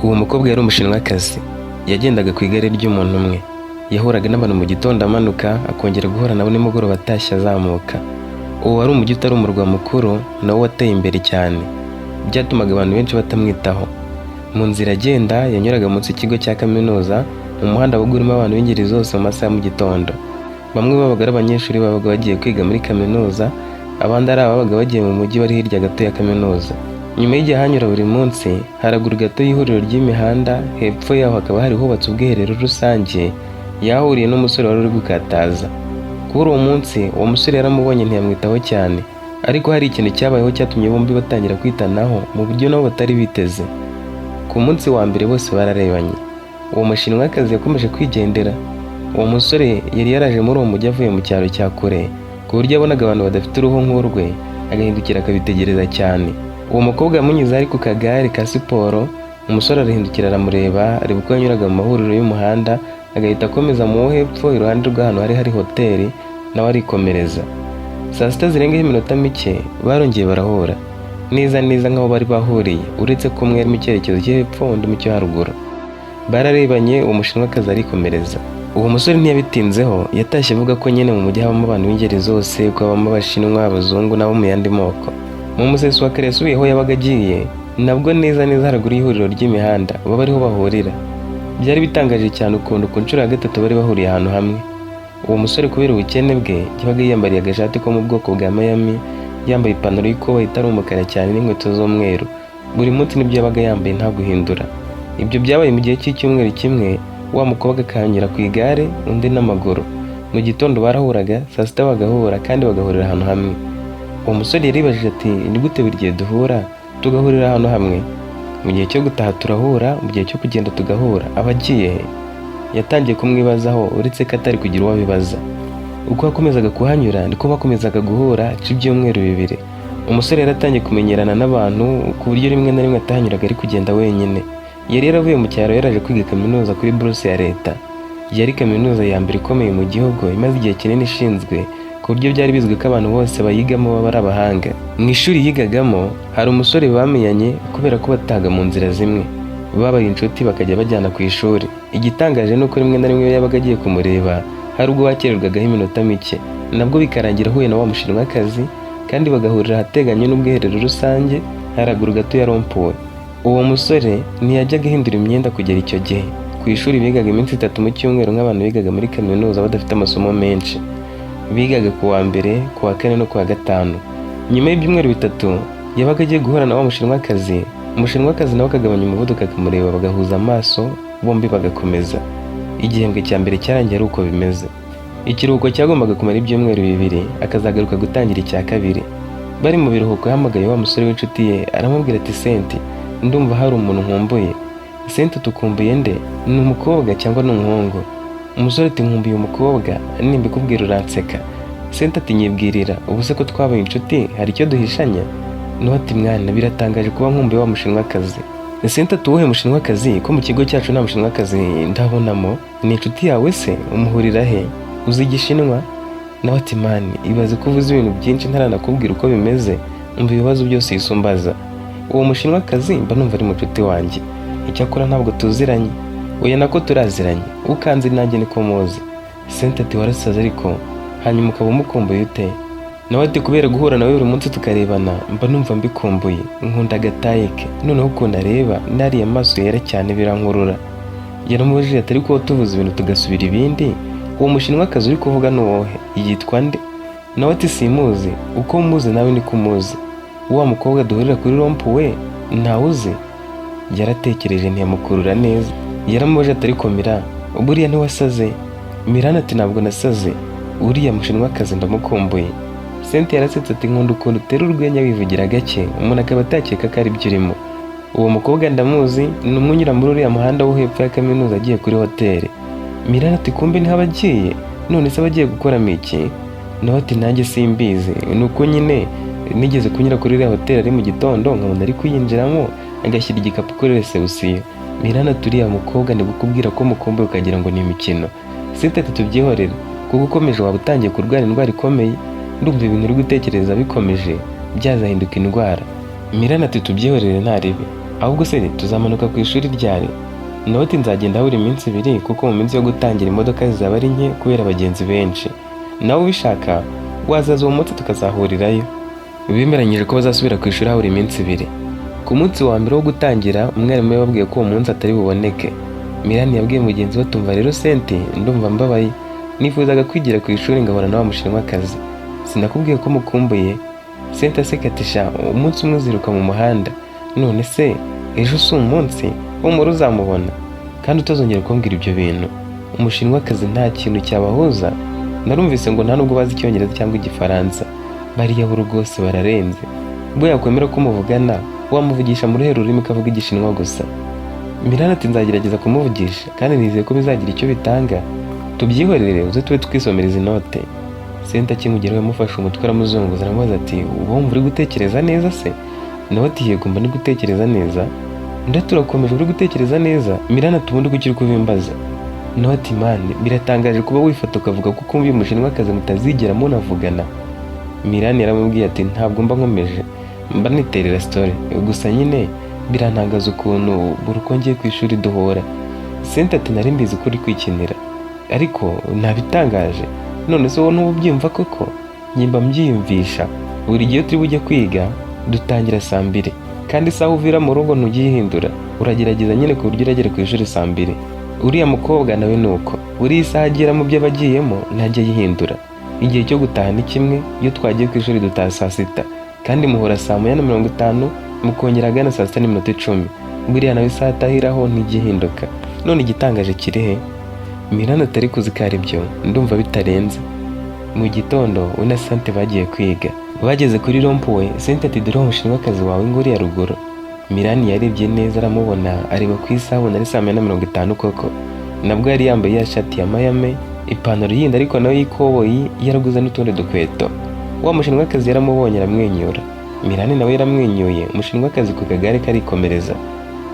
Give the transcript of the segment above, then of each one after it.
Uwo mukobwa yari umushinwakazi, yagendaga ku igare ry'umuntu umwe, yahuraga n'abantu mu gitondo amanuka akongera guhura nabo nimugoroba atashye azamuka. Uwo wari umujyi utari umurwa mukuru nawo wateye imbere cyane, byatumaga abantu benshi batamwitaho. Mu nzira agenda yanyuraga munsi y'ikigo cya kaminuza, mu muhanda wabaga urimo abantu b'ingeri zose mu masaha ya mu gitondo. Bamwe babaga ari abanyeshuri babaga bagiye kwiga muri kaminuza, abandi ari ababaga bagiye mu mujyi wari hirya gato ya kaminuza. Nyuma y'igihe hanyura buri munsi, haraguru gato y'ihuriro ry'imihanda, hepfo yaho hakaba hari hubatse ubwiherero rusange, yahuriye n'umusore wari uri gukataza. Kuri uwo munsi, uwo musore yaramubonye ntiyamwitaho cyane, ariko hari ikintu cyabayeho cyatumye bombi batangira kwitanaho mu buryo nabo batari biteze. Ku munsi wa mbere bose bararebanye. Uwo mushinwakazi yakomeje kwigendera. Uwo musore yari yaraje muri uwo mujyi avuye mu cyaro cya kure, ku buryo yabonaga abantu badafite uruhu nk'urwe, agahindukira akabitegereza cyane. Uwo mukobwa yamunyuze ari ku kagare ka siporo, umusore arahindukira aramureba, areba uko yanyuraga mu mahuriro y'umuhanda, agahita akomeza mu wo hepfo iruhande rw'ahantu hari hoteli, nawe arikomereza. Saa sita zirengaho iminota mike barongeye barahura, neza nk'aho bari bahuriye, uretse ko umwe ari mu cyerekezo cyo hepfo undi mu cyo haruguru. Bararebanye, uwo mushinwakazi arikomereza. Uwo musore ntiyabitinzeho, yatashye avuga ko nyine mu mujyi habamo abantu b'ingeri zose, ko habamo abashinwa, abazungu n'abo mu yandi moko. Mu museso wa kare yasubiyeho yabaga agiye, nabwo neza haraguru y'ihuriro ry'imihanda baba ariho bahurira. Byari bitangaje cyane ukuntu ku nshuro ya gatatu bari bahuriye ahantu hamwe. Uwo musore kubera ubukene bwe yabaga yiyambariye agashati ko mu bwoko bwa Miami, yambaye ipantaro y'ikoboyi itari umukara cyane n'inkweto z'umweru. Buri munsi nibyo yabaga yambaye nta guhindura. Ibyo byabaye mu gihe cy'icyumweru kimwe, wa mukobwa akanyura ku igare undi n'amaguru. Mu gitondo barahuraga, saa sita bagahura kandi bagahurira ahantu hamwe. Uwo musore yaribajije ati ni gute buri gihe duhura tugahurira ahantu hamwe? Mu gihe cyo gutaha turahura, mu gihe cyo kugenda tugahura, abagiye he? Yatangiye kumwibazaho uretse ko atari kugira uwo abibaza. Uko yakomezaga kuhanyura niko bakomezaga guhura ibyumweru bibiri. Umusore yaratangiye kumenyerana n'abantu ku buryo rimwe na rimwe atahanyuraga ari kugenda wenyine. Yari yaravuye mu cyaro yaraje kwiga kaminuza kuri buruse ya leta. Yari kaminuza ya mbere ikomeye mu gihugu, imaze igihe kinini ishinzwe, ku buryo byari bizwi ko abantu bose bayigamo baba ari abahanga. Mu ishuri yigagamo hari umusore bamenyanye kubera ko bataga mu nzira zimwe, babaye inshuti bakajya bajyana ku ishuri. Igitangaje ni uko rimwe na rimwe yabaga agiye kumureba, hari ubwo wakererwagaho iminota mike, nabwo bikarangira ahuye na wa mushinwakazi, kandi bagahurira ahateganye n'ubwiherero rusange haraguru gato ya rompuwe. Uwo musore ntiyajyaga ahindura imyenda kugera icyo gihe. Ku ishuri bigaga iminsi 3 mu cyumweru nk'abantu bigaga muri kaminuza badafite amasomo menshi. Bigaga ku wa mbere, ku wa kane no ku wa gatanu. Nyuma y'ibyumweru 3 yabaga agiye guhura na wa mushinwakazi. Umushinwakazi nawe akagabanya umuvuduko akamureba, bagahuza amaso, bombi bagakomeza. Igihembwe cya mbere cyarangiye ari uko bimeze. Ikiruhuko cyagombaga kumara ibyumweru 2, akazagaruka gutangira icya kabiri. Bari mu biruhuko yahamagaye wa musore w'inshuti ye, aramubwira ati Senti, ndumva hari umuntu nkumbuye. Senti, tukumbuye nde? Ni umukobwa cyangwa ni umuhungu? Umusore ati nkumbuye umukobwa, nimbikubwira uranseka. Senti ati nyibwirira, ubu se ko twabaye inshuti hari icyo duhishanya? Nuwo ati mwana, biratangaje kuba nkumbuye wa mushinwakazi. Senti ati uwuhe mushinwakazi? Ko mu kigo cyacu nta mushinwakazi ndabonamo. Ni inshuti yawe se? Umuhurira he? Uzi Igishinwa? Nawe ati mani, ibaze ko uvuze ibintu byinshi ntaranakubwira uko bimeze, umva ibibazo byose yisumbaza. Uwo mushinwakazi mba numva ari munshuti wanjye, icyakora ntabwo tuziranye. Oya nako turaziranye, ukanzi nanjye niko muzi. Senti ati warasaze ariko hanyuma ukaba umukumbuye ute? Nawe ati kubera guhura nawe buri munsi tukarebana mba numva mbikumbuye, nkunda agataye ke, noneho ukuntu areba nariye amaso yera cyane birankurura. Yaramubajije ati ariko tuvuze ibintu tugasubira ibindi, uwo mushinwakazi uri kuvuga ni uwohe? Yitwa nde? Nawe ati simuzi, uko umuzi nawe niko umuzi. Wa mukobwa duhurira kuri rompuwe ntawuzi? Yaratekereje ntiyamukurura neza. Yaramubajije ati ariko Mira, buriya ntiwasaze? Mirana ati ntabwo nasaze, uriya mushinwakazi ndamukumbuye. Senti yarasetse ati nkunda ukuntu utera urwenya wivugira gake, umuntu akaba atakeka ko ari byo urimo. Uwo mukobwa ndamuzi, ni umwe unyura muri uriya muhanda wo hepfo ya kaminuza agiye kuri hoteli. Mirana ati kumbe niho abagiye, none se abagiye gukoramo iki? Nawe ati nanjye simbizi, ni uko nyine nigeze kunyura kuri iriya hoteli ari mu gitondo nkabona ari kuyinjiramo agashyira igikapu kuri resebusiyo. Mirana ati uriya mukobwa ndikukubwira ko mukumbuye ukagira ngo ni imikino. Senti ati tubyihorere, kuko ukomeje waba utangiye kurwara indwara ikomeye. Ndumva ibintu uri gutekereza bikomeje byazahinduka indwara. Mirana ati tubyihorere nta ribi. ahubwo se tuzamanuka ku ishuri ryari? nawe ati nzagenda buri minsi ibiri kuko mu minsi yo gutangira imodoka zizaba ari nke kubera abagenzi benshi, nawe ubishaka wazaza uwo munsi tukazahurirayo. Bemeranyije ko bazasubira ku ishuri buri minsi ibiri. Ku munsi wa mbere wo gutangira umwarimu yababwiye ko uwo munsi atari buboneke. Mirani yabwiye mugenzi we tumva rero Senti ndumva mbabaye, nifuzaga kwigira ku ishuri ngahora na wa mushinwakazi, sinakubwiye ko mukumbuye? Senti aseka ati sha umunsi umwe uziruka mu muhanda, none se ejo si umunsi humura uzamubona kandi utazongera kumbwira ibyo bintu. Umushinwakazi nta kintu cyabahuza, narumvise ngo nta nubwo bazi icyongereza cyangwa igifaransa, bariya bo rwose bararenze. Ubwo yakwemera ko muvugana wamuvugisha mu ruhe rurimi kavuga igishinwa gusa? Mirani ati nzagerageza kumuvugisha kandi nizeye ko bizagira icyo bitanga, tubyihorere uze tube twisomera izi note. Senti akimugeraho yamufashe umutwe aramuzunguza aramubaza ati wumva uri gutekereza neza se? nawe ati yego mba ndi gutekereza neza. Undi ati urakomeje uri gutekereza neza? Mirani ati ubundi kuki uri kubimbaza? nawe ati mani biratangaje kuba wifata ukavuga ko ukumva uyu mushinwakazi mutazigera munavugana. Mirani yaramubwiye ati ntabwo mba nkomeje, mba niterera story gusa nyine birantangaza ukuntu buri uko ngiye ku ishuri duhora. Senti ati nari mbizi ko uri kwikinira ariko ntabitangaje, none se wowe ntubyumva koko? Nyimba mbyiyumvisha, buri gihe turi bujye kwiga dutangira saa 2 kandi isaha uvira mu rugo ntugihindura, uragerageza nyine ku buryo uragera ku ishuri saa 2. Uriya mukobwa nawe nuko buri isaha agira mu byo abagiyemo ntajya yihindura. Igihe cyo gutaha ni kimwe, iyo twagiye ku ishuri dutaha saa 6 kandi muhora saa 9:50 mukongera agana saa 6:10. Buriya nawe isaha atahiraho ntigihinduka. None igitangaje kiri he? Mirani atari kuzikara ibyo ndumva bitarenze. Mu gitondo we na Senti bagiye kwiga, bageze kuri rompuwe. Senti ati dore umushinwakazi wawe ngo uri ya ruguru. Mirani yarebye neza aramubona, areba ku isaha abona ari saa 9:50 koko. Nabwo yari yambaye ya shati ya mayame, ipantaro yindi ariko nawe y'ikoboyi yaraguze n'utundi dukweto. Wa mushinwakazi yaramubonye aramwenyura, Mirani nawe yaramwenyuye. Umushinwakazi ku kagare karikomereza.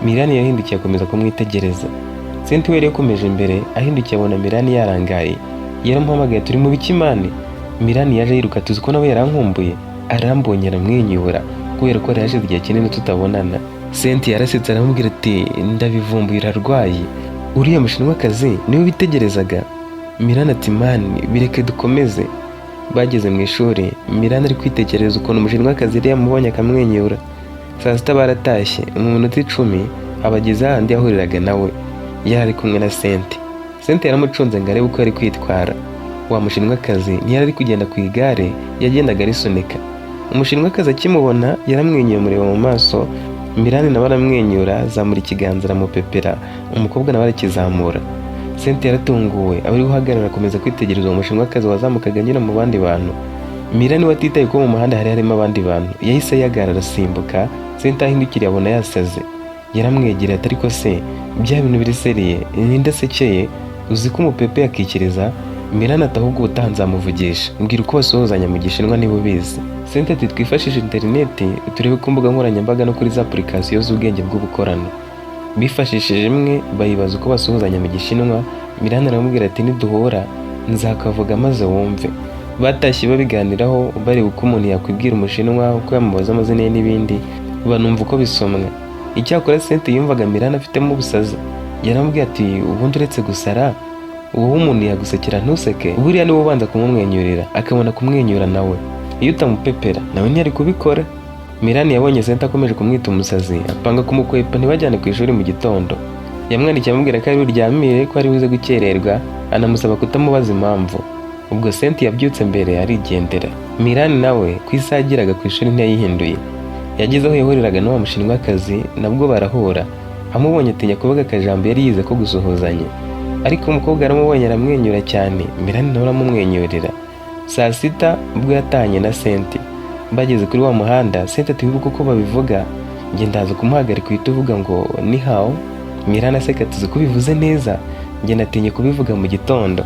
Mirani yahindukiye akomeza kumwitegereza. Senti we yakomeje imbere, ahindukiye abona Mirani yarangaye. Yaramuhamagaye turi mu bikimane. Mirani yaje yiruka tuzi ko nawe yarankumbuye, arambonye aramwenyura kubera ko yari hashize igihe kinini tutabonana. Senti yarasetse aramubwira ati ndabivumbuye urarwaye, uriya mushinwakazi niwe bitegerezaga? Mirani ati mani bireke dukomeze. Bageze mu ishuri, Mirani ari kwitekereza ukuntu umushinwakazi yari yamubonye akamwenyura. Saa 6 baratashye, mu minota 10 abageze ahandi yahuriraga nawe, yari ari kumwe na Senti. Senti yaramucunze ngo arebe uko yari kwitwara. Wa mushinwakazi ntiyari ari kugenda ku igare, yagendaga arisunika. Umushinwakazi akimubona yaramwenyuye mureba mu maso. Mirani nawe aramwenyura, azamura ikiganza aramupepera, umukobwa nawe arakizamura. Senti yaratunguwe, abari guhagarara akomeza kwitegereza uwo mushinwakazi wazamukaga nyine mu bandi bantu. Mirani we atitaye ko mu muhanda harimo abandi bantu, yahise yagarara asimbuka. Senti ahindukiriye abona yasaze, yaramwegereye ati ariko se bya bintu biri seriye nindasekeye uzi ko umupepe yakikiriza? Mirani ati ahubwo ubutaha nzamuvugisha, mbwira uko basuhuzanya mu gishinwa niba ubizi. Senti ati twifashishe interineti turebe ku mbuga nkoranyambaga no kuri za application z'ubwenge bw'ubukorano. Bifashishije imwe bayibaza uko basuhuzanya mu gishinwa. Mirani aramubwira ati niduhura nzakavuga maze wumve. Batashye babiganiraho bareba uko umuntu yakwibwira umushinwa, uko yamubaza amazina ye n'ibindi, banumva uko bisomwa. Icyakora Senti yumvaga Mirani afitemo ubusaza. Yaramubwiye ati ubundi uretse gusara uwo umuntu yagusekera ntuseke, buriya niwe ubanza kumumwenyurira akabona kumwenyura nawe, iyo utamupepera nawe ntiyari kubikora. Mirani yabonye Senti akomeje kumwita umusazi, apanga kumukwepa ntibajyane ku ishuri mu gitondo. Yamwandikiye amubwira ko ari buryamire, ko ari buze gukererwa, anamusaba kutamubaza impamvu. Ubwo Senti yabyutse mbere arigendera. Mirani nawe ku isaha ageraga ku ishuri ntiyayihinduye. Yageze aho yahuriraga n'uwo mushinwakazi, nabwo barahura. Amubonye atinya kuvuga akajambo yari yize ko gusuhuzanya, ariko umukobwa aramubonye aramwenyura cyane. Mirani nawe aramumwenyurira. Saa 6 ubwo yatanye na Senti, bageze kuri wa muhanda. Senti ati wibuka uko babivuga, njye ndaza kumuhagarika uhita uvuga ngo ni hao. Mirani aseka ati uko bivuze neza, njye natinye kubivuga mu gitondo.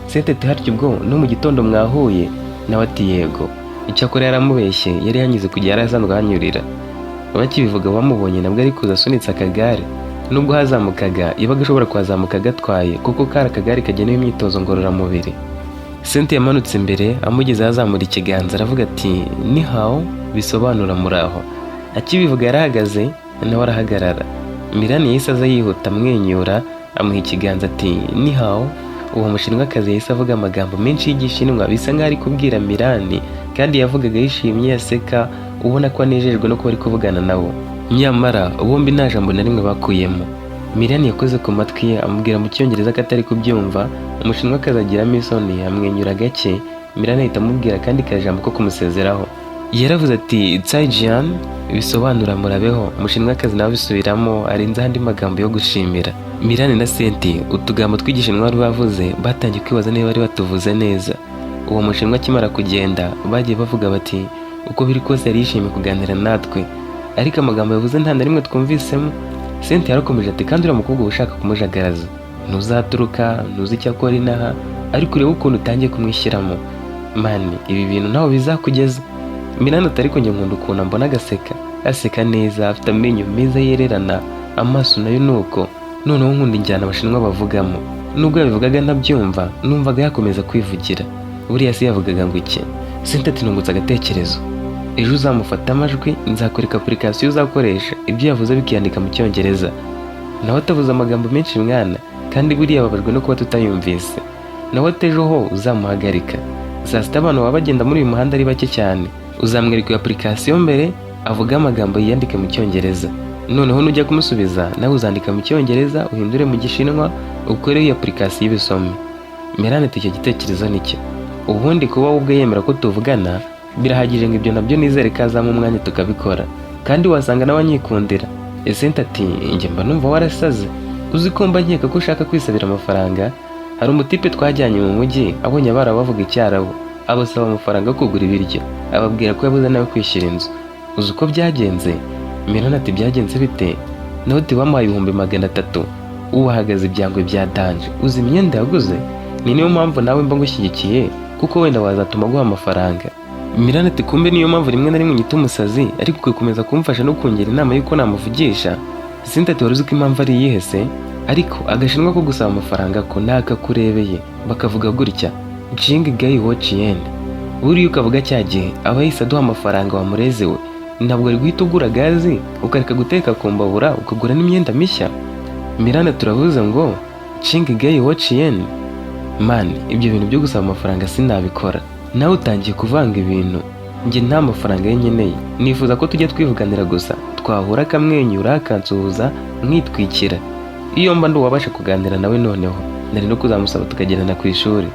Senti ati harya ubwo no mu gitondo mwahuye? Nawe ati yego. Icyakora yaramubeshye, yari yanyuze kujya yarasanzwe hanyurira. Bakibivuga bamubonye nabwo ari kuza asunitse akagare, nubwo hazamukaga yabaga ashobora kuhazamuka gatwaye kuko kari akagare kagenewe imyitozo ngororamubiri. Senti yamanutse imbere, amugeze azamura ikiganza aravuga ati ni hao, bisobanura muraho. Akibivuga yarahagaze, nawe arahagarara. Mirani yahise aza yihuta amwenyura, amuha ikiganza ati ni hao. Uwo mushinwakazi yahise avuga amagambo menshi y'igishinwa bisa nk'aho ari kubwira Mirani, kandi yavugaga yishimye yaseka, ubona ko anejejwe no kuba ari kuvugana nabo. Nyamara bombi nta jambo na rimwe bakuyemo. Mirani yakoze ku matwi ye amubwira mu cyongereza ko atari kubyumva. Umushinwakazi agiramo isoni amwenyura gake. Mirani ahita amubwira kandi kajambo ko kumusezeraho. Yaravuze ati Tsaijian, bisobanura murabeho. Umushinwakazi nawe bisubiramo arenza andi magambo yo gushimira. Mirani na Senti utugambo tw'igishinwa bari bavuze batangiye kwibaza niba bari batuvuze neza. Uwo mushinwa akimara kugenda bagiye bavuga bati uko biri kose yari yishimiye kuganira natwe, ariko amagambo yavuze nta na rimwe twumvisemo. Senti yarakomeje ati kandi uriya mukobwa ushaka kumujagaraza ntuzaturuka, ntuzi icyo akora inaha, ariko urebe ukuntu utangiye kumwishyiramo. Mani, ibi bintu ntaho bizakugeza. Mirani ati ariko njye nkunda ukuntu mbona agaseka, aseka neza, afite amenyo meza yererana, amaso nayo nuko. Noneho nkunda injyana abashinwa bavugamo. Nubwo yabivugaga ntabyumva, numvaga yakomeza kwivugira. Buriya se yavugaga ngo iki? Senti ati nungutse agatekerezo. Ejo uzamufata amajwi, nzakwereka application uzakoresha ibyo yavuze bikiyandika mu cyongereza. Nawe atavuze amagambo menshi mwana, kandi buriya babajwe no kuba tutayumvise. Nawe atejo ho uzamuhagarika. Saa sita abantu baba bagenda muri uyu muhanda ari bake cyane. Uzamwereka iyo application mbere, avuga amagambo yiyandike mu cyongereza. Noneho nujya kumusubiza nawe uzandika mu cyongereza uhindure mu gishinwa, ukore iyo application y'ibisome. Mirani ati icyo gitekerezo nicyo. Ubundi kuba ubwe yemera ko tuvugana birahagije, ngo ibyo nabyo nizere ko azamo umwanya tukabikora, kandi wasanga nawe anyikundira. Senti ati njye mba numva warasaze, uzi ko mba nkeka ko ushaka kwisabira amafaranga. Hari umutipe twajyanye mu mujyi abonye abara bavuga icyarabu, abasaba amafaranga yo kugura ibiryo, ababwira ko yabuze nawe kwishyura inzu. Uzi uko byagenze? Mirani ati byagenze bite? Nawe ati bamuhaye 300,000. Ubahagaze ibyangwe bya danje, uzi imyenda yaguze. Ni niyo mpamvu nawe mba ngushyigikiye, kuko wenda wazatuma guha amafaranga. Mirani ati kumbe niyo mpamvu rimwe na rimwe nyita umusazi, ariko ugakomeza kumfasha no kongera inama y'uko namuvugisha. Senti ati wari uzi ko impamvu ari iyihe se? Ariko agashinwa ko gusaba amafaranga ko nakakurebeye bakavuga gutya Jing Gai Wo Chien. Buriya ukavuga cya gihe aba yahise aduha amafaranga wamurezewe, ntabwo ari guhita ugura gazi ukareka guteka ku mbabura ukagura n'imyenda mishya. Mirani turavuze ngo Jing Gai Wo Chien. Mani, ibyo bintu byo gusaba amafaranga sinabikora. Nawe utangiye kuvanga ibintu. Njye nta mafaranga ye nkeneye, nifuza ko tujya twivuganira gusa, twahura akamwenyura akansuhuza nkitwikira. Iyo mba nduwabasha kuganira nawe noneho nari no kuzamusaba tukagendana ku ishuri.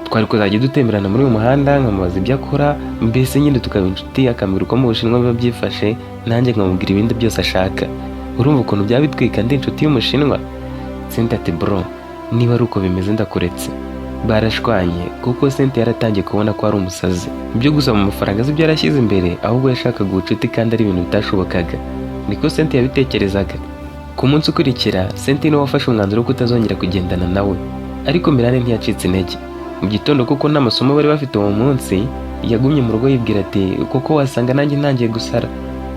Twari kuzajya dutemberana muri uyu muhanda nkamubaza ibyo akora, mbese nyine tukaba inshuti, akambwira uko mu Bushinwa biba byifashe, nanjye nkamubwira ibindi byose ashaka. Urumva ukuntu byaba bitwika ndi inshuti y'umushinwa? Senti ati bro, niba ari uko bimeze ndakuretse. Barashwanye kuko Senti yaratangiye kubona ko ari umusazi. Ibyo gusaba amafaranga z'ibyo yarashyize imbere, ahubwo yashakaga ubucuti kandi ari ibintu bitashobokaga. Niko Senti yabitekerezaga. Ku munsi ukurikira Senti niwe wafashe umwanzuro wo kutazongera kugendana nawe, ariko Mirani ntiyacitse intege. Mu gitondo kuko n'amasomo bari bafite uwo munsi, yagumye mu rugo yibwira ati kuko wasanga nanjye ntangiye gusara,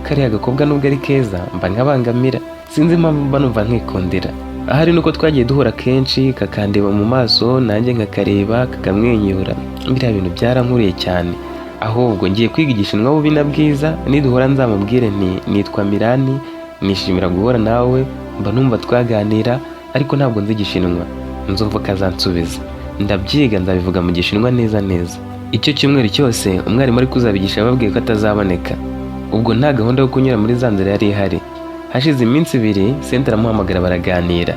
kariya gakobwa nubwo ari keza mba nkabangamira, sinzi impamvu mba numva nkikundira. Ahari nuko twagiye duhura kenshi, kakandeba mu maso nanjye nkakareba kakamwenyura. Biriya bintu byarankuriye cyane, ahubwo ngiye kwiga igishinwa bubi na bwiza. Niduhura nzamubwire nti nitwa Mirani, nishimira guhura nawe, mba numva twaganira, ariko ntabwo nzi igishinwa. Nzumva kazansubiza, ndabyiga nzabivuga mu gishinwa neza neza. Icyo cyumweru cyose umwarimu ari kuzabigisha ababwiye ko atazaboneka. Ubwo nta gahunda yo kunyura muri za nzira yari ihari. Hashize iminsi 2 Senti aramuhamagara baraganira.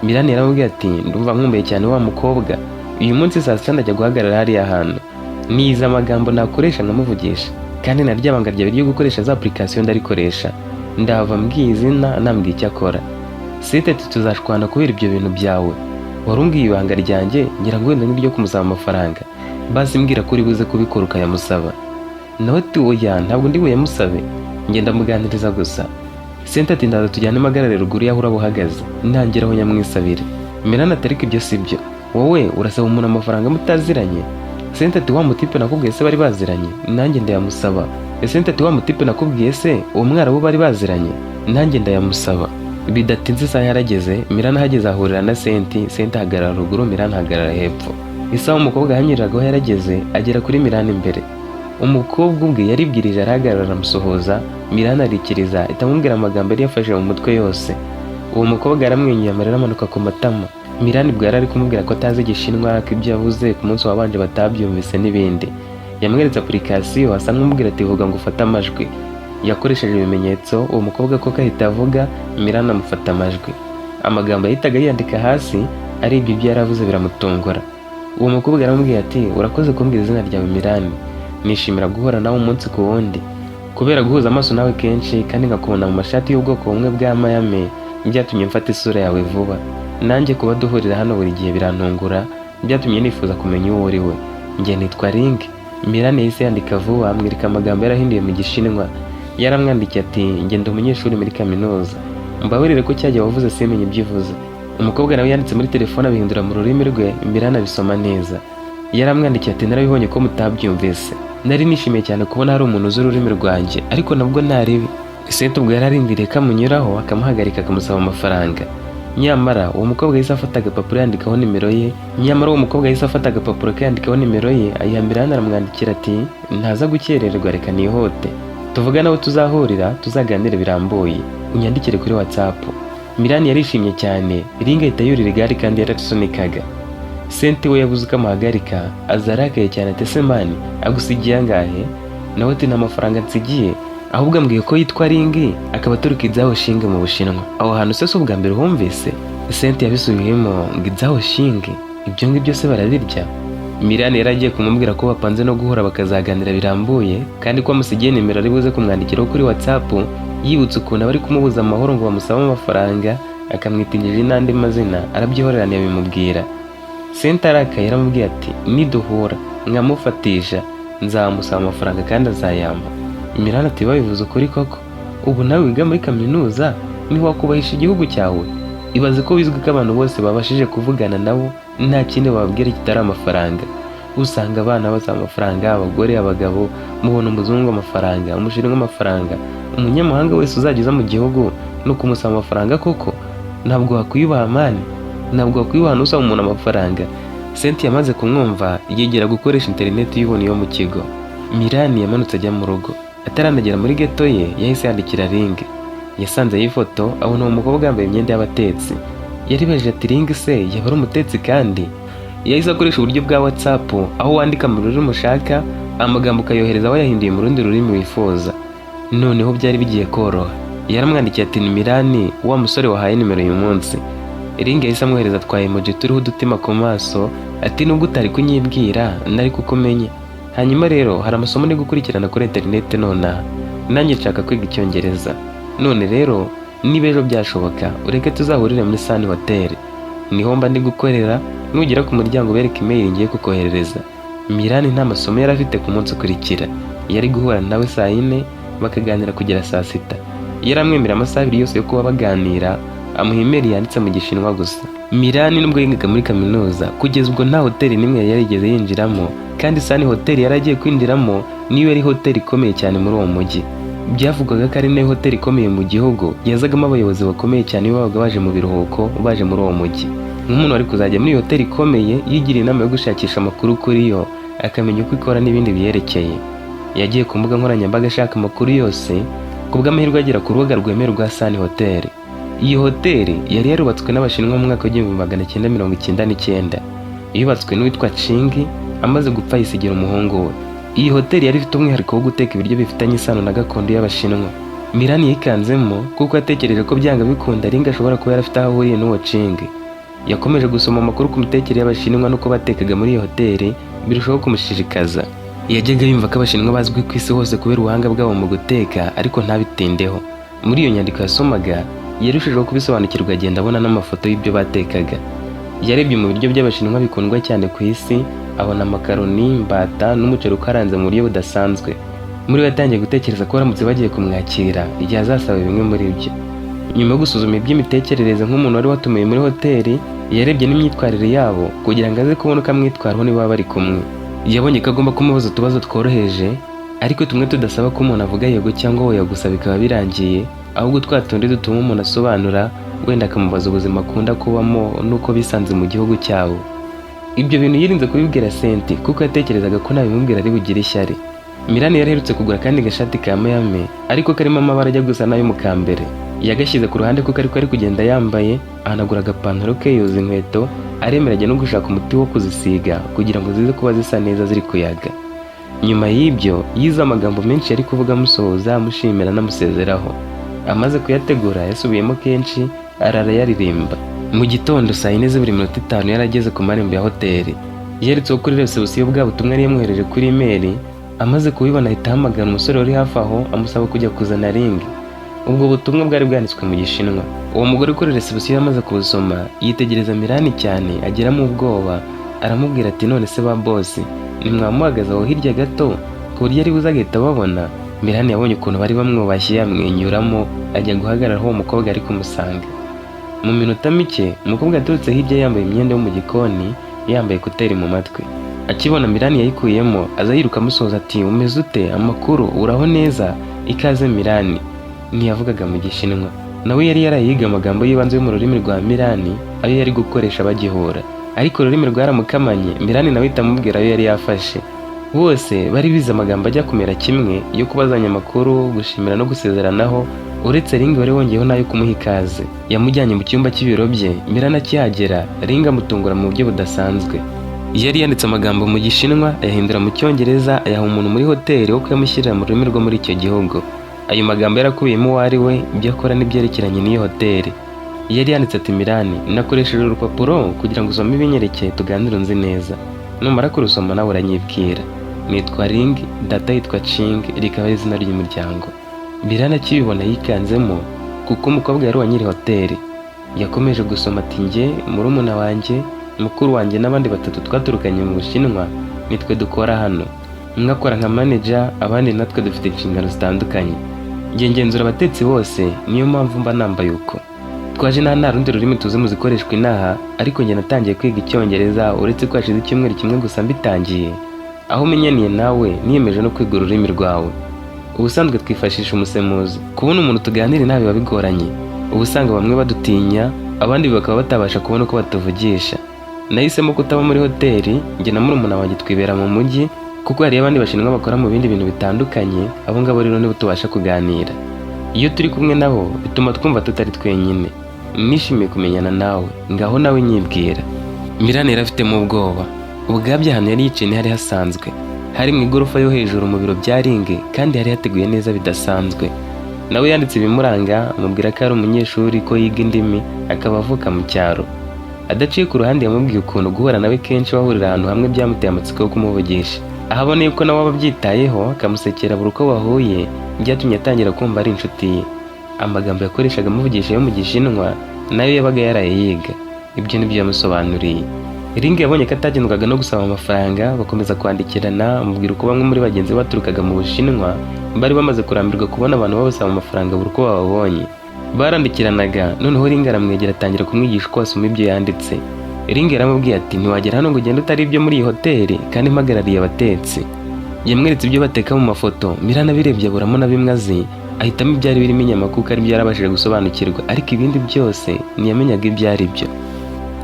Mirani yaramubwiye ati ndumva nkumbuye cyane wa mukobwa, uyu munsi saa sita ndajya guhagarara hariya hantu, niza amagambo nakoresha nkamuvugisha, kandi naryo abanga ryawe ryo gukoresha za application ndarikoresha. Ndava mbwiye izina nambwiye icyo akora. Senti ati tuzashwana kubera ibyo bintu byawe, warumbwiye ibanga ryanjye ngira ngo wenda n'iryo kumusaba amafaranga, basi mbwira ko uri buze kubikora ukayamusaba. Nawe ati oya ntabwo ndi buyamusabe, ngenda muganiriza gusa. Senti ati ndaza tujyane magarare ruguru yaho uraba uhagaze, ntangiraho nyamwisabire. Mirani ati ariko ibyo si byo, wowe urasaba umuntu amafaranga mutaziranye. Senti ati wa mutipe nakubwiye se bari baziranye, nanjye ndayamusaba. Senti ati wa mutipe nakubwiye se uwo mwarabu bari baziranye, nanjye ndayamusaba. Bidatinze isaha yarageze, Mirani ahageze ahurira na Senti. Senti ahagarara ruguru, Mirani ahagarara hepfo. Isaha umukobwa ahanyuragaho yarageze, agera kuri Mirani imbere. Umukobwa ubwe yaribwirije arahagarara aramusuhuza, Mirani arikiriza itamubwira amagambo yari yafashe mu mutwe yose. Uwo mukobwa aramwenyuye amarira amanuka ku matama. Mirani bwo yari ari kumubwira ko atazi Igishinwa, ko ibyo yavuze ku munsi wabanje batabyumvise n'ibindi. Yamweretse application asa nk'umubwira ati vuga ngo ufate amajwi. Yakoresheje ibimenyetso, uwo mukobwa ko kahita avuga, Mirani amufata amajwi. Amagambo yahitaga yandika hasi ari ibyo yaravuze biramutungura. Uwo mukobwa aramubwira ati urakoze kumbwira izina ryawe Mirani, nishimira guhura nawe umunsi ku wundi, kubera guhuza amaso nawe kenshi kandi nkakubona mu mashati y'ubwoko bumwe bwa Miami byatumye mfata isura yawe vuba. Nanjye kuba duhurira hano buri gihe birantungura, byatumye nifuza kumenya uwo uri we. Njye nitwa Ring. Mirani yahise yandika vuba, amwereka amagambo yarahinduye mu Gishinwa. Yaramwandikiye ati njye ndi umunyeshuri muri kaminuza, mbabarire ko cyagiye wavuze simenye ibyivuze. Umukobwa nawe yanditse muri telefone abihindura mu rurimi rwe, Mirani abisoma neza. Yaramwandikiye ati narabibonye ko mutabyumvise, nari nishimiye cyane kubona hari umuntu uzi ururimi rwanjye, ariko nabwo ntaribi. Sente ubwo yararindiriye ko amunyuraho akamuhagarika akamusaba amafaranga. Nyamara uwo mukobwa yahise afata agapapuro yandikaho nimero ye, ayiha Mirani aramwandikira ati ntaza gukererwa, reka nihote, tuvugane aho tuzahurira tuzaganire birambuye, unyandikire kuri WhatsApp. Mirani yarishimye cyane, Ring ahita yurira igare kandi yarasunika. Sente we yabuze uko amuhagarika, aza arakaye cyane ati ese mani agusigiye angahe? Nawe ati nta mafaranga nsigiye, ahubwo ambwiye ko yitwa Ring akaba aturuka Izao Shing mu Bushinwa. Aho hantu se si ubwa mbere humvise? Sente yabisubiyemo ngo Izao Shing ibyo ngibyo se barabirya? Mirani yaragiye kumubwira ko bapanze no guhura bakazaganira birambuye, kandi ko amusigiye nimero ari buze kumwandikiraho kuri WhatsApp, yibutse ukuntu abari kumubuza amahoro ngo bamusabe amafaranga, akamwitingije n'andi mazina, arabyihorerana yabimubwira. Sente arakaye yaramubwiye ati niduhura nkamufatisha nzamusaba amafaranga kandi azayampa. Mirani ati babivuze ukuri koko? Ubu nawe wiga muri kaminuza ntiwakubahisha igihugu cyawe? Ibaze ko bizwi ko abantu bose babashije kuvugana nabo nta kindi bababwira kitari amafaranga. Usanga abana basaba amafaranga, abagore, abagabo, mubona umuzungu amafaranga, umushinwa amafaranga, umunyamahanga wese uzagiza mu gihugu no kumusaba amafaranga koko? Ntabwo wakwiyubaha mani, ntabwo wakwiyubaha nusaba umuntu amafaranga. Sente yamaze kumwumva yegera gukoresha interineti y'ubuntu yo mu kigo. Mirani yamanutse ajya mu rugo, ataranagera muri geto ye yahise yandikira Ring. Yasanze ifoto abona uwo mukobwa yambaye imyenda y'abatetsi. Yaribaje ati Ring se yaba ari umutetsi? Kandi yahise akoresha uburyo bwa WhatsApp aho wandika mu rurimi ushaka, amagambo ukayohereza wayahinduye mu rundi rurimi wifuza. Noneho byari bigiye koroha. Yaramwandikiye ati ni Mirani, wa musore wahaye nimero uyu munsi. Ring yahise amwohereza twa emoji turiho udutima ku maso, ati nubwo utari kunyibwira nari kukumenya. Hanyuma rero hari amasomo ndi gukurikirana kuri interineti nonaha, nanjye nshaka kwiga Icyongereza. None rero niba ejo byashoboka ureke tuzahurire muri Sun Hotel, niho mba ndi gukorera, nugera ku muryango bereka email ngiye kukoherereza. Mirani nta masomo yari afite ku munsi ukurikira, yari guhura nawe saa 4 bakaganira kugera saa 6. Yaramwemera amasaha 2 yose yo kuba baganira, amuha email yanditse mu Gishinwa gusa. Mirani nubwo yigaga muri kaminuza, kugeza ubwo nta hoteli nimwe yari yarigeze yinjiramo, kandi Sun Hotel yaragiye kwinjiramo niyo yari hoteli ikomeye cyane muri uwo mujyi. Byavugwaga ko ari nayo hoteli ikomeye mu gihugu, yazagamo abayobozi bakomeye cyane babaga baje mu biruhuko baje muri uwo mujyi. Nk'umuntu wari kuzajya muri hoteli ikomeye, yigira inama yo gushakisha amakuru kuri yo, akamenya uko ikora n'ibindi biyerekeye. Yagiye ku mbuga nkoranyambaga ashaka amakuru yose, kubw'amahirwe agera ku rubuga rwemewe rwa Sun Hotel. Iyi hoteli yari yarubatswe n'Abashinwa mu mwaka w'1999. Yubatswe n'uwitwa Ching, amaze gupfa yisigira umuhungu we. Iyi hoteli yari ifite umwihariko wo guteka ibiryo bifitanye isano na gakondo y'Abashinwa. Mirani yikanzemo kuko yatekereje ko byanga bikunda Ring ashobora kuba yarafite aho ahuriye n'uwo Ching. Yakomeje gusoma amakuru ku mitekerereze y'Abashinwa nuko batekaga muri iyo hoteli, birushaho kumushishikaza. Yajyaga yumva ko Abashinwa bazwi ku isi hose kubera ubuhanga bwabo mu guteka, ariko ntabitindeho. Muri iyo nyandiko yasomaga yarushijeho kubisobanukirwa, agenda abona n'amafoto y'ibyo batekaga. Yarebye mu biryo by'Abashinwa bikundwa cyane ku isi, abona makaroni, imbata n'umuceri ukaranze mu buryo budasanzwe. Muri we yatangiye gutekereza ko baramutse bagiye kumwakira igihe azasaba bimwe muri byo. Nyuma yo gusuzuma iby'imitekerereze nk'umuntu wari watumiwe muri hoteli, yarebye n'imyitwarire yabo kugira ngo aze kubona uko amwitwaraho niba bari kumwe. Yabonye ko agomba kumubaza utubazo tworoheje, ariko tumwe tudasaba ko umuntu avuga yego cyangwa oya gusa bikaba birangiye, ahubwo twatundi dutuma umuntu asobanura, wenda akamubaza ubuzima akunda kubamo nuko bisanze mu gihugu cyabo. Ibyo bintu yirinze kubibwira Sente kuko yatekerezaga ko nabimubwira ari bugire ishyari. Mirani yari aherutse kugura kandi gashati ka Miami ariko karimo amabara ajya gusa n'ay'umukambere. Yagashyize ku ruhande kuko ariko ari kugenda yambaye, ahanagura agapantaro ke yoza inkweto, aremeranya no gushaka umuti wo kuzisiga kugira ngo zize kuba zisa neza ziri kuyaga. Nyuma y'ibyo yize amagambo menshi yari kuvuga amusohoza, amushimira anamusezeraho. Amaze kuyategura yasubiyemo kenshi arara yaririmba. Mu gitondo saa 4:05 yarageze ku marembo ya hoteli. Yeretseho kuri reception bwa butumwa yari yamwohereje kuri email. Amaze kubibona ahita ahamagara umusore uri hafi aho amusaba kujya kuzana ring. Ubwo butumwa bwari bwanditswe mu Gishinwa. Uwo mugore kuri reception yamaze kubusoma yitegereza Mirani cyane agiramo ubwoba, aramubwira ati none se ba boss nimwamuhagaze aho hirya gato ku buryo ari buze agahita babona. Mirani yabonye ukuntu bari bamwubashye yamwenyuramo ajya guhagarara aho umukobwa ari kumusanga. Mu minota mike umukobwa aturutse hirya yambaye imyenda yo mu gikoni, yambaye kuteri mu matwi. Akibona Mirani yayikuyemo aza yiruka amusoza ati umeze ute, amakuru, uraho neza, ikaze Mirani. Ntiyavugaga mu Gishinwa, nawe yari yarayiga amagambo y'ibanze yo mu rurimi rwa Mirani ayo yari gukoresha bagihura, ariko ururimi rwaramukamanye. Mirani nawe itamubwira ayo yari yafashe. Bose bari bize amagambo ajya kumera kimwe yo kubazanya amakuru, gushimira no gusezeranaho, uretse ring wari wongeyeho nayo kumuha ikaze. Yamujyanye mu cyumba cy'ibiro bye. Mirani akihagera ring amutungura mu buryo budasanzwe. Yari yanditse amagambo mu Gishinwa ayahindura mu Cyongereza ayaha umuntu muri hoteli wo kuyamushyirira mu rurimi rwo muri icyo gihugu. Ayo magambo yarakubiyemo uwo ari we, ibyo akora n'ibyerekeranye n'iyo hoteli. Yari yanditse ati Mirani, nakoresheje urupapuro kugira ngo usome ibinyerekeye tuganire unzi neza. Numara kurusoma nawe uranyibwira. Nitwa Ring, data yitwa Ching, rikaba ari izina ry'umuryango. Mirani akibibona yikanzemo kuko umukobwa yari uwa nyiri hoteli. Yakomeje gusoma ati njye, murumuna wanjye, mukuru wanjye n'abandi batatu twaturukanye mu Bushinwa nitwe dukora hano. Umwe akora nka manager, abandi natwe dufite inshingano zitandukanye. Njye ngenzura abatetsi bose, niyo mpamvu mba nambaye uko. Twaje nta rundi rurimi tuzi mu zikoreshwa inaha, ariko njye natangiye kwiga Icyongereza uretse ko hashize icyumweru kimwe gusa mbitangiye. Aho menyaniye nawe niyemeje no kwiga ururimi rwawe. Ubusanzwe twifashisha umusemuzi. Kubona umuntu tuganira nawe biba bigoranye. Ubusanga bamwe badutinya, abandi bakaba batabasha kubona uko batuvugisha. Nahisemo kutaba muri hoteli, njye na murumuna wanjye twibera mu mujyi kuko hari abandi Bashinwa bakora mu bindi bintu bitandukanye, abo ngabo rero nibo tubasha kuganira. Iyo turi kumwe nabo bituma twumva tutari twenyine. Nishimiye kumenyana nawe, ngaho nawe nyibwira. Mirani yari afitemo ubwoba. Ubwabyo ahantu yari yicaye ntihari hasanzwe. Hari mu igorofa yo hejuru mu biro bya Ring kandi hari hateguye neza bidasanzwe. Nawe yanditse ibimuranga, amubwira ko ari umunyeshuri, ko yiga indimi, akaba avuka mu cyaro. Adaciye ku ruhande yamubwiye ukuntu guhura nawe kenshi bahurira ahantu hamwe byamuteye amatsiko yo kumuvugisha. Ahaboneye ko nawe ababyitayeho akamusekera buri uko bahuye, byatumye atangira kumva ari inshuti ye. Amagambo yakoreshaga amuvugisha yo mu Gishinwa nayo yabaga yaraye yiga. Ibyo nibyo yamusobanuriye. Ring yabonye ko atagendwaga no gusaba amafaranga, bakomeza kwandikirana, amubwira uko bamwe muri bagenzi baturukaga mu Bushinwa bari bamaze kurambirwa kubona abantu babasaba amafaranga buri uko bababonye. Barandikiranaga, noneho Ring aramwegera atangira kumwigisha uko asoma ibyo yanditse. Ring yaramubwiye ati ntiwagera hano ngo ugende utari ibyo muri iyi hoteli kandi mpagarariye abatetsi. Yamweretse ibyo bateka mu mafoto. Mirani abirebye aburamo na bimwe azi, ahitamo ibyari birimo inyama kuko ari byo yarabashije gusobanukirwa, ariko ibindi byose ntiyamenyaga ibyo ari byo.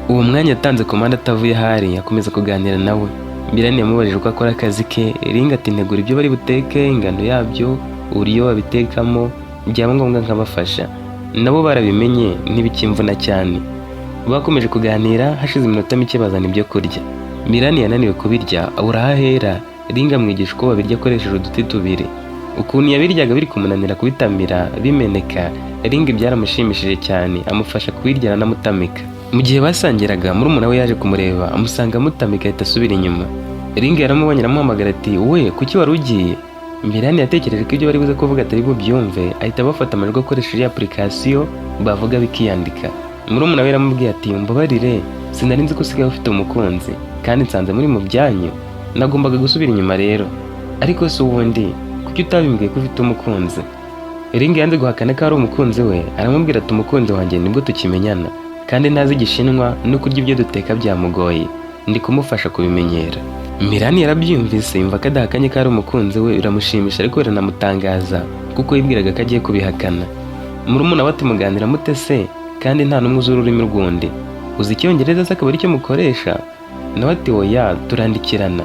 Uwo mwanya yatanze komanda atavuye ahari, akomeza kuganira nawe. Mirani yamubajije uko akora akazi ke. Ring ati ntegura ibyo bari buteke, ingano yabyo, uburyo babitekamo, byaba ngombwa nkabafasha. Nabo barabimenye ntibikimvuna cyane. Bakomeje kuganira, hashize iminota mike bazana ibyo kurya. Mirani yananiwe kubirya abura ahera. Ring amwigisha uko babirya akoresheje uduti tubiri. Ukuntu yabiryaga biri kumunanira kubitamira bimeneka, Ring byaramushimishije cyane, amufasha kubirya anamutamika. Mu gihe basangiraga, murumuna we yaje kumureba, amusanga amutamika ahita asubira inyuma. Ring yaramubonye aramuhamagara ati we kuki wari ugiye? Mirani yatekereje ko ibyo bari buze kuvuga atari bubyumve, ahita bafata amajwi akoresheje application bavuga bikiyandika. Murumuna we yaramubwiye ati mbabarire, sinari nzi ko usigaye ufite umukunzi kandi nsanze muri mu byanyu, nagombaga gusubira inyuma rero. Ariko se ubundi kuki utabimbwiye ko ufite umukunzi? Ring yanze guhakana ko ari umukunzi we, aramubwira ati umukunzi wanjye nibwo tukimenyana kandi ntazi Igishinwa no kurya ibyo duteka byamugoye, ndi kumufasha kubimenyera. Mirani yarabyumvise yumva ko adahakanye ko ari umukunzi we, biramushimisha ariko biranamutangaza kuko yibwiraga ko agiye kubihakana. Murumuna we ati muganira mute se kandi nta n'umwe uzi ururimi rw'undi? Uzi Icyongereza se akaba ari cyo mukoresha? Nawe ati oya turandikirana.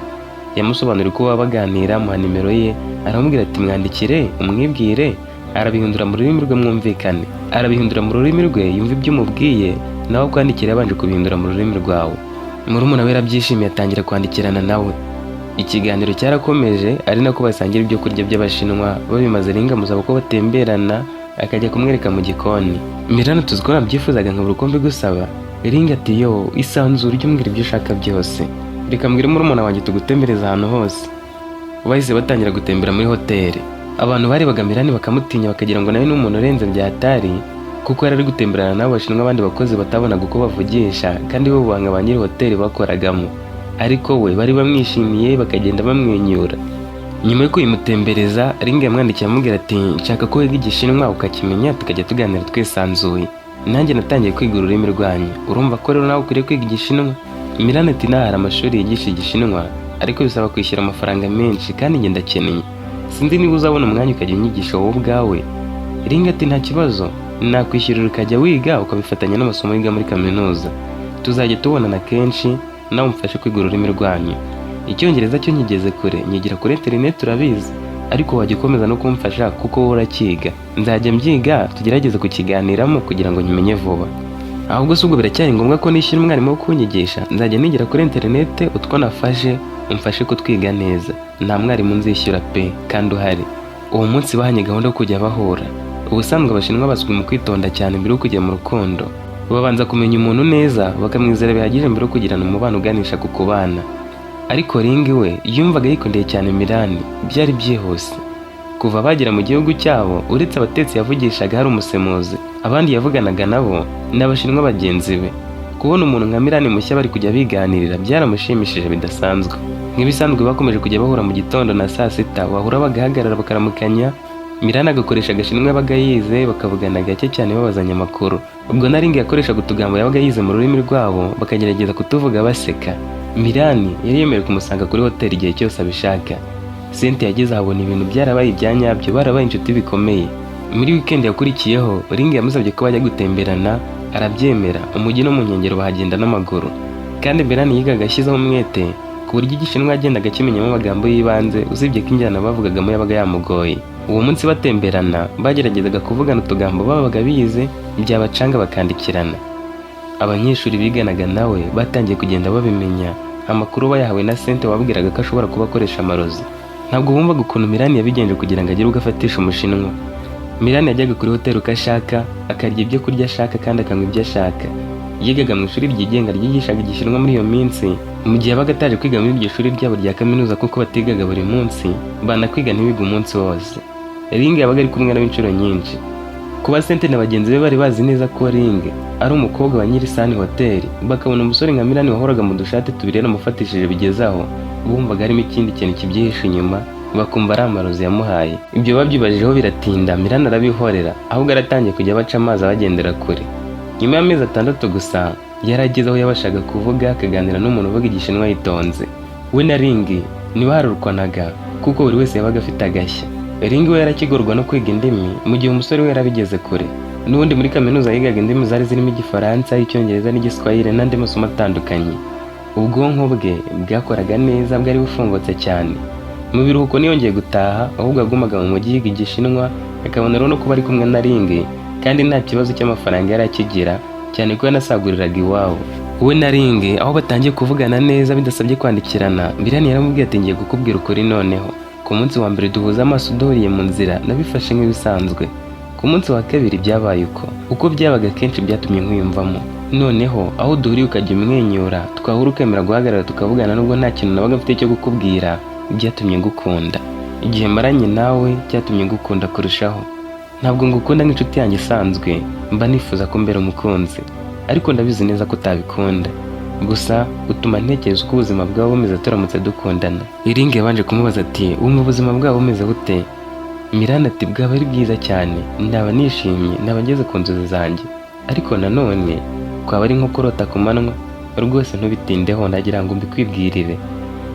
yamusobanuriye uko baba baganira, amuha nimero ye, aramubwira ati mwandikire umwibwire, arabihindura mu rurimi rwe mwumvikane. Arabihindura mu rurimi rwe yumva ibyo umubwiye, nawe akwandikira yabanje kubihindura mu rurimi rwawe. Murumuna we yarabyishimiye atangira kwandikirana nawe. Ikiganiro cyarakomeje, ari nako basangira ibyo kurya by'Abashinwa. Babimaze Ringa amusaba ko batemberana, akajya kumwereka mu gikoni. Mirana tuzi ko nabyifuzaga nkabura uko mbigusaba. Ringa ati yo isanzure ujye umbwira ibyo ushaka byose, reka mbwire murumuna wanjye tugutembereza ahantu hose. Bahise batangira gutembera muri hoteli. Abantu barebaga Mirani bakamutinya bakagira ngo nawe ni umuntu urenze byatari, kuko yari ari gutemberana n'abo Bashinwa abandi bakozi batabonaga uko bavugisha, kandi bo banga ba nyiri hoteli bakoragamo. Ariko we bari bamwishimiye bakagenda bamwenyura. Nyuma yo kuyimutembereza, Ringa yamwandikiye amubwira ati nshaka ko wiga Igishinwa ukakimenya tukajya tuganira twisanzuye. Nanjye natangiye kwiga ururimi rwanyu, urumva ko rero nawe ukwiriye kwiga Igishinwa? Mirani ati hari amashuri yigisha Igishinwa, ariko bisaba kwishyura amafaranga menshi kandi njye ndakeneye. Sinzi niba uzabona umwanya ukajya unyigisha wowe ubwawe. Ringa ati nta kibazo, nakwishyurira ukajya wiga ukabifatanya n'amasomo yiga muri kaminuza. Tuzajya tubonana kenshi, nawe umfashe kwiga ururimi rwanyu. Icyongereza cyo nyigeze kure, nyigira kuri internet urabizi, ariko wajya ukomeza no kumfasha kuko wowe urakiga. Nzajya mbyiga tugerageze kukiganiramo kugira ngo nyimenye vuba. Ahubwo si ubwo biracyari ngombwa ko nishyura umwarimu wo kunyigisha? Nzajya nigira kuri internet utwo nafashe, umfashe ko twiga neza. Nta mwarimu nzishyura pe kandi uhari. Uwo munsi bahanye gahunda yo kujya bahura. Ubusanzwe Abashinwa bazwi mu kwitonda cyane mbere yo kujya mu rukundo. Babanza kumenya umuntu neza bakamwizera bihagije mbere yo kugirana umubano uganisha ku kubana. Ariko Ringa we yumvaga yikundeye cyane Mirani, byari byihuse. Kuva bagera mu gihugu cyabo, uretse abatetsi yavugishaga hari umusemuzi, abandi yavuganaga nabo n'Abashinwa bagenzi be. Kubona umuntu nka Mirani mushya bari kujya biganirira byaramushimishije bidasanzwe. Nk'ibisanzwe bakomeje kujya bahura mu gitondo na saa sita, bahura bagahagarara bakaramukanya. Mirani agakoresha Agashinwa yabaga yize, bakavugana gake cyane babazanya amakuru. Ubwo na Ringa yakoreshaga utugambo yabaga yize mu rurimi rwabo, bakagerageza kutuvuga baseka. Mirani yari yemerewe kumusanga kuri hoteli igihe cyose abishaka. Sente yageze ahabona ibintu byarabaye ibya nyabyo, barabaye inshuti bikomeye. Muri weekend yakurikiyeho, Ringa yamusabye ko bajya gutemberana, arabyemera. Umujyi no mu nkengero bahagenda n'amaguru. Kandi Mirani yigaga ashyizeho umwete, ku buryo Igishinwa yagendaga akimenyamo amagambo y'ibanze, usibye ko injyana bavugagamo yabaga yamugoye. Uwo munsi batemberana, bageragezaga kuvugana utugambo babaga bize, byabacanga bakandikirana. Abanyeshuri biganaga nawe batangiye kugenda babimenya, amakuru bayahawe na Sente wabwiraga ko ashobora kuba akoresha amarozi. Ntabwo bumvaga ukuntu Mirani yabigenje kugira ngo agire ugafatisha Umushinwa. Mirani yajyaga kuri hoteli uko ashaka, akarya ibyo kurya ashaka kandi akanywa ibyo ashaka. Yigaga mu ishuri ryigenga ryigishaga Igishinwa muri iyo minsi, mu gihe yabaga ataje kwiga muri iryo shuri ryabo rya kaminuza kuko batigaga buri munsi, banakwiga ntibiga umunsi wose. Ringa yabaga ari kumwe n'inshuro nyinshi. Kuba Sente na bagenzi be bari bazi neza ko Ringa ari umukobwa wa nyiri Sani hoteli, bakabona umusore nka Mirani wahoraga mu dushati tubiri yaramufatishije bigezaho, bumvaga harimo ikindi kintu kibyihishe inyuma, bakumva ari amarozi yamuhaye. Ibyo babyibajijeho biratinda, Mirani arabihorera, ahubwo aratangiye kujya baca amazi abagendera kure. Nyuma y'amezi 6 gusa, yarageze aho yabashaga kuvuga akaganira n'umuntu uvuga Igishinwa yitonze. We na Ringa ntibararukanaga kuko buri wese yabaga afite agashya. Ringa we yarakigorwa no kwiga indimi, mu gihe umusore we yarabigeze kure. N'ubundi muri kaminuza yigaga indimi zari zirimo Igifaransa, Icyongereza n'Igiswahili n'andi masomo atandukanye. Ubwonko bwe bwakoraga neza, bwari bufungutse cyane. Mu biruhuko niyongeye gutaha, ahubwo yagumaga mu mujyi yiga Igishinwa, akabona rero no kuba ari kumwe na Ringa, kandi nta kibazo cy'amafaranga yari akigira, cyane ko yanasaguriraga iwabo. We na Ringa aho batangiye kuvugana neza bidasabye kwandikirana, Mirani yaramubwiye ati ngiye kukubwira ukuri noneho. Ku munsi wa mbere duhuza amaso duhuriye mu nzira, nabifashe nk'ibisanzwe. Ku munsi wa kabiri byabaye uko byabaga kenshi byatumye nkwiyumvamo. Noneho aho duhuriye ukajya umwenyura, twahura ukemera guhagarara tukavugana nubwo nta kintu nabaga mfite cyo kukubwira, byatumye ngukunda. Igihe maranye nawe cyatumye ngukunda kurushaho. Ntabwo ngukunda nk'inshuti yanjye isanzwe, mba nifuza ko mbera umukunzi, ariko ndabizi neza ko utabikunda. Gusa utuma ntekereza uko ubuzima bwawe bumeze turamutse dukundana. Ringa yabanje kumubaza ati wumva ubuzima bwawe bumeze bute? Mirani ati bwaba ari bwiza cyane, ndaba nishimye, ndaba ngeze ku nzozi zanjye, ariko nanone kwaba ari nko kurota ku manywa, rwose ntubitindeho ndagira ngo mbikwibwirire.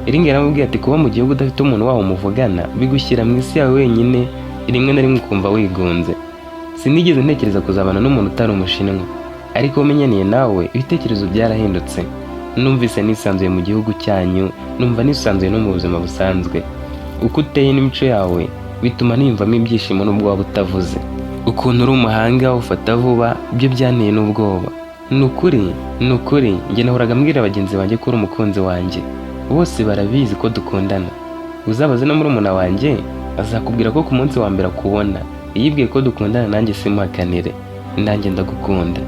Ringa yaramubwiye ati kuba mu gihugu udafite umuntu waho muvugana bigushyira mu isi yawe wenyine, rimwe na rimwe ukumva wigunze. Sinigeze ntekereza kuzabana n'umuntu utari Umushinwa, ariko umenyaniye nawe ibitekerezo byarahindutse. numvise nisanzuye mu gihugu cyanyu, numva nisanzuye no mu buzima busanzwe. Uko uteye n'imico yawe bituma niyumvamo ibyishimo n'ubwo waba utavuze. Ukuntu uri umuhanga ufata vuba byo byanteye n'ubwoba. Ni ukuri njye nahoraga mbwira bagenzi banjye ko uri umukunzi wanjye, bose barabizi ko dukundana. Uzabaze no murumuna wanjye azakubwira ko ku munsi wa mbere akubona yibwiye ko dukundana, nanjye simuhakanire, nanjye ndagukunda.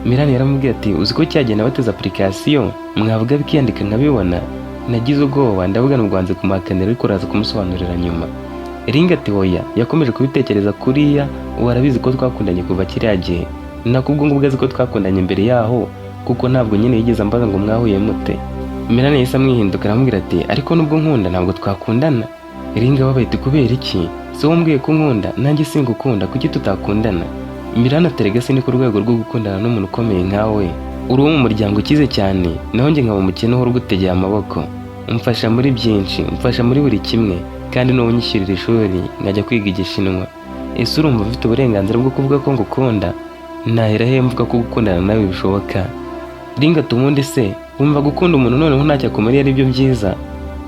Mirani yaramubwiye ati uzi ko cyagenda bateze application mwavuga bikiyandika nkabibona. Nagize ubwoba ndavuga n'ubwanze kumuhakanira ariko uraza kumusobanurira nyuma. Ringa ati oya, yakomeje kubitekereza kuriya, warabizi ko twakundanye kuva kiriya gihe. Nakubwo ngo ubwazi ko twakundanye imbere yaho kuko ntabwo nyine yigeze ambaza ngo mwahuye mute. Mirani yahise amwihinduka aramubwira ati ariko nubwo nkunda ntabwo twakundana. Ringa wabaye ati kubera iki? Se wombwiye ko nkunda nanjye singukunda, kuki tutakundana? Mirani aterega se ni ku rwego rwo gukundana n'umuntu ukomeye nkawe, uri uwo mu muryango ukize cyane, naho njye nkaba umukene uhora ugutegeye amaboko. Umfasha muri byinshi, umfasha muri buri kimwe, kandi n'uwo unyishyurira ishuri nkajya kwiga Igishinwa. Ese urumva ufite uburenganzira bwo kuvuga ko ngukunda? Nahera he mvuga ko gukundana nawe bishoboka? Ringa tumundi se wumva gukunda umuntu noneho ntacyo akumariye ari byo byiza?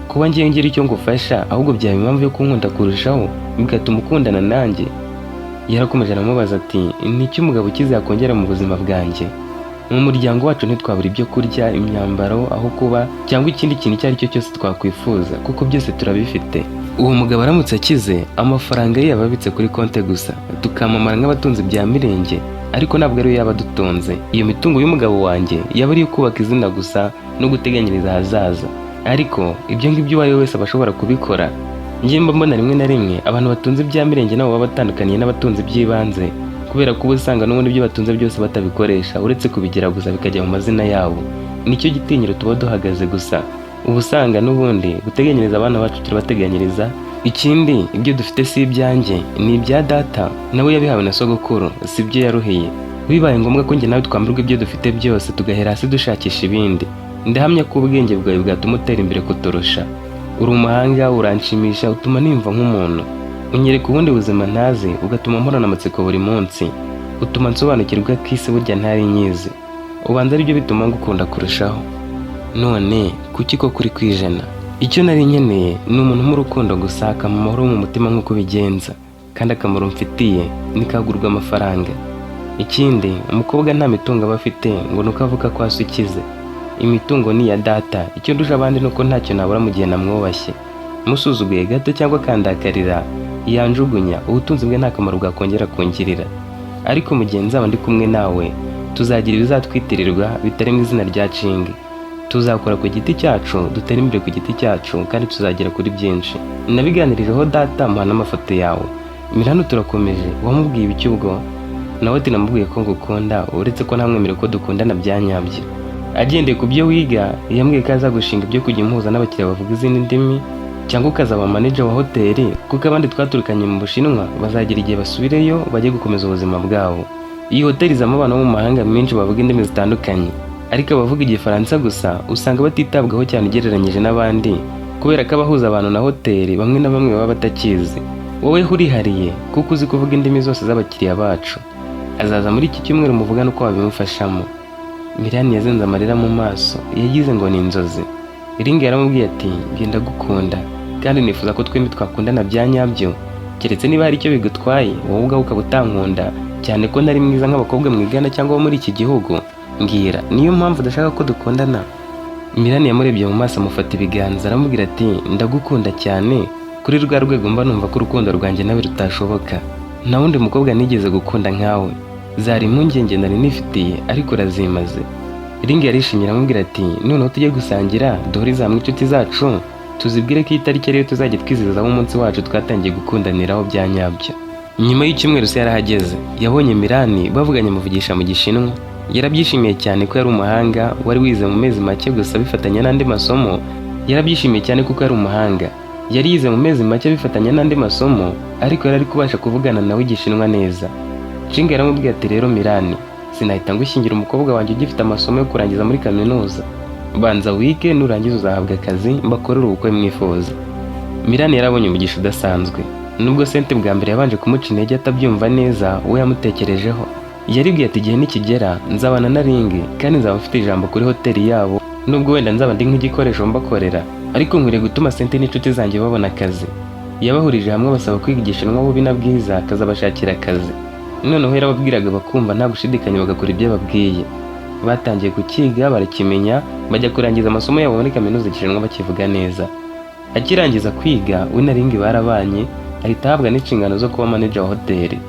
Kuba ngiye ngira icyo ngufasha ahubwo byaba impamvu yo kunkunda kurushaho bigatuma ukundana nanjye? Yarakomeje aramubaza ati niki umugabo ukize yakongera mu buzima bwanjye? Mu muryango wacu ntitwabura ibyo kurya, imyambaro, aho kuba cyangwa ikindi kintu icyo ari cyo cyose twakwifuza kuko byose turabifite. Uwo mugabo aramutse akize amafaranga ye yababitse kuri konte gusa, tukamamara nk'abatunzi bya mirenge, ariko ntabwo ariyo yaba dutunze. Iyo mitungo y'umugabo wanjye yaba ari iyo kubaka izina gusa no guteganyiriza ahazaza, ariko ibyo ngibyo uwo ari we wese aba ashobora kubikora. Njye mba mbona rimwe na rimwe abantu batunze ibya mirenge nabo baba batandukaniye n'abatunzi by'ibanze, kubera ko uba usanga n'ubundi ibyo batunze byose batabikoresha uretse kubigira gusa bikajya mu mazina yabo. Nicyo gitinyiro tuba duhagaze gusa. Ubu usanga n'ubundi guteganyiriza abana bacu turabateganyiriza. Ikindi ibyo dufite si ibyanjye, ni ibya data, nawe yabihawe na sogokuru, si ibyo yaruhiye. Bibaye ngombwa ko njye nawe twamburwa ibyo dufite byose tugahera hasi dushakisha ibindi. Ndahamya ko ubwenge bwawe bwatuma utera imbere kuturusha. Uri umuhanga, uranshimisha, utuma nimva nk'umuntu. Unyereka ubundi buzima ntazi, ugatuma mporana amatsiko buri munsi. Utuma nsobanukirwa ko isi burya ntari nyizi. Ubanza aribyo bituma ngukunda kurushaho. None kuki ko kuri kwijana? Icyo nari nkeneye ni umuntu mu rukundo gusa, akamamahoro mu mutima nk'uko bigenza, kandi akamaro mfitiye nikagurwa amafaranga. Ikindi umukobwa nta mitungo aba afite ngo nuko avuga ko asukize. Imitungo ni ya data, icyo ndusha abandi nuko ntacyo nabura mu gihe namwubashye. Musuzuguye gato cyangwa kandakarira yanjugunya, ubutunzi bwe nta kamaro bwakongera kungirira. Ariko mu gihe nzaba ndi kumwe nawe tuzagira ibizatwitirirwa bitari mu izina rya Cingi. Tuzakora ku giti cyacu, dutera imbere ku giti cyacu, kandi tuzagera kuri byinshi. Nabiganirijeho data muha n'amafoto yawe. Mirano turakomeje, wamubwiye ibiki ubwo? Nawe ati namubwiye ko ngukunda, uretse ko ntamwemerera ko dukundana bya nyabyo. Agendeye ku byo wiga, yambwiye ko azagushinga ibyo kujya impuza n'abakiriya bavuga izindi ndimi, cyangwa ukazaba manager wa hoteli, kuko abandi twaturukanye mu Bushinwa bazagira igihe basubireyo bajye gukomeza ubuzima bwabo. Iyi hoteli izamo abantu bo mu mahanga menshi bavuga indimi zitandukanye, ariko abavuga Igifaransa gusa usanga batitabwaho cyane ugereranyije n'abandi, kubera ko abahuza abantu na hoteli bamwe na bamwe baba batakizi. Wowe urihariye kuko uzi kuvuga indimi zose z'abakiriya bacu. Azaza muri iki cyumweru muvugana uko wabimufashamo. Mirani yazenze amarira mu maso, yagize ngo ni inzozi. Ringa yaramubwiye ati ngenda gukunda, kandi nifuza ko twembi twakundana bya nyabyo, keretse niba hari icyo bigutwaye wowe ubwawe ukaba utankunda, cyane ko nari mwiza nk'abakobwa mwigana cyangwa bo muri iki gihugu. Mbwira, niyo mpamvu udashaka ko dukundana? Mirani yamurebye mu maso amufata ibiganza aramubwira ati ndagukunda cyane, kuri rwa rwego mba numva ko urukundo rwanjye nawe rutashoboka. Nta wundi mukobwa nigeze gukunda nkawe. Zari impungenge nari nifitiye ariko urazimaze. Ringa yarishimye aramubwira ati noneho tujye gusangira, duhurize hamwe inshuti zacu, tuzibwire ko itariki ariyo tuzajya twizihizaho umunsi wacu twatangiye gukundaniraho bya nyabyo. Nyuma y'icyumweru se yarahageze, yabonye Mirani bavuganye muvugisha mu Gishinwa. Yarabyishimiye cyane ko yari umuhanga, wari wize mu mezi make gusa bifatanya n'andi masomo. Yarabyishimiye cyane kuko yari umuhanga, yari yize mu mezi make bifatanya n'andi masomo, ariko yari ari kubasha kuvugana nawe Igishinwa neza. Cingi yaramubwiye ati rero Mirani, sinahita ngushyingira umukobwa wanjye ugifite amasomo yo kurangiza muri kaminuza. Banza wige, nurangiza uzahabwa akazi mbakorera ubukwe mwifuza. Mirani yarabonye umugisha udasanzwe. Nubwo Sente bwa mbere yabanje kumuca intege atabyumva neza, we yamutekerejeho. Yaribwiye ati igihe nikigera nzabana na Ringi, kandi nzaba mfite ijambo kuri hoteli yabo, nubwo wenda nzaba ndi nk'igikoresho mbakorera, ariko nkwiriye gutuma Sente n'inshuti zanjye babona akazi. Yabahurije hamwe basaba kwiga Igishinwa bubi na bwiza akazabashakira akazi. Noneho yarababwiraga bakumva nta gushidikanya bagakora ibyo babwiye. Batangiye kukiga barakimenya, bajya kurangiza amasomo yabo muri kaminuza Igishinwa bakivuga neza. Akirangiza kwiga we na Ring barabanye, ahita ahabwa n'inshingano zo kuba manager wa hoteli.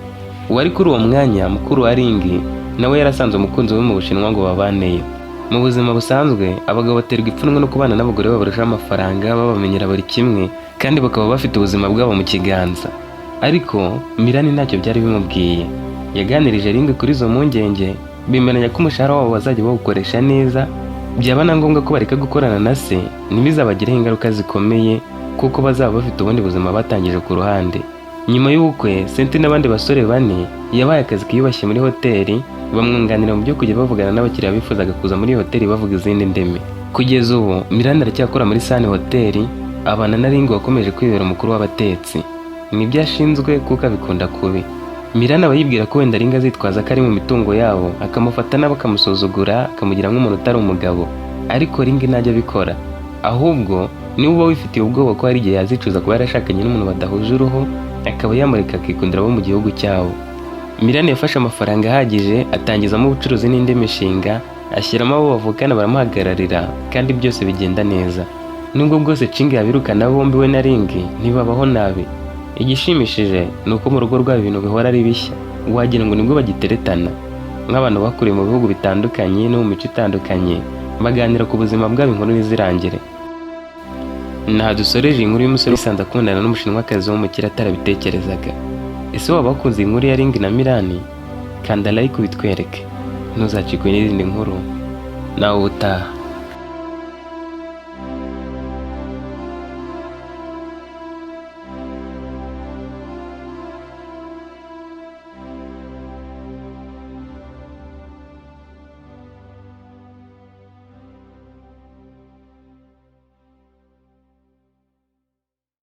Uwari kuri uwo mwanya mukuru wa Ring nawe yarasanze umukunzi we mu Bushinwa ngo babaneyo. Mu buzima busanzwe abagabo baterwa ipfunwe no kubana n'abagore babarusha amafaranga, babamenyera buri kimwe kandi bakaba bafite ubuzima bwabo mu kiganza. Ariko Mirani ntacyo byari bimubwiye. Yaganirije Ring kuri izo mpungenge, bimeranya ko umushahara wabo bazajya bawukoresha neza, byaba na ngombwa ko bareka gukorana na se ntibizabagireho ingaruka zikomeye kuko bazaba bafite ubundi buzima batangije ku ruhande. Nyuma y'ubukwe Sente n'abandi basore 4 yabaye akazi kiyubashye muri hoteli, bamwunganira mu byo kujya bavugana n'abakiriya bifuzaga kuza muri hoteli bavuga izindi ndimi. Kugeza ubu Miranda aracyakora muri Sun hoteli, abana na Ring wakomeje kwibera umukuru w'abatetsi. Nibyo ashinzwe kuko abikunda kubi. Miranda aba yibwira ko wenda Ring azitwaza ko ari mu mitungo yabo, akamufata nabo akamusuzugura, akamugira nk'umuntu utari umugabo. Ariko Ring ntajya abikora, ahubwo niwe uba wifitiye ubwoba ko hari igihe yazicuza kuba yarashakanye n'umuntu badahuje uruhu, akaba yamureka akikundira abo mu gihugu cyabo. Miranda yafashe amafaranga ahagije atangizamo ubucuruzi n'indi mishinga, ashyiramo abo bavukana baramuhagararira kandi byose bigenda neza. Nubwo bwose Ching yabirukana bombi we na Ring ntibabaho nabi. Igishimishije ni uko mu rugo rwabo ibintu bihora ari bishya, wagira ngo nibwo bagiteretana. Nk'abantu bakuriye mu bihugu bitandukanye no mu mico itandukanye, baganira ku buzima bwabo inkuru ntizirangire. Naha dusoreje inkuru y'umusore usanze akundana n'umushinwakazi wo mu kire atarabitekerezaga. Ese waba wakunze inkuru ya Ring na Mirani? Kanda like ubitwereke. Ntuzacikwe n'izindi nkuru. Nawe utaha.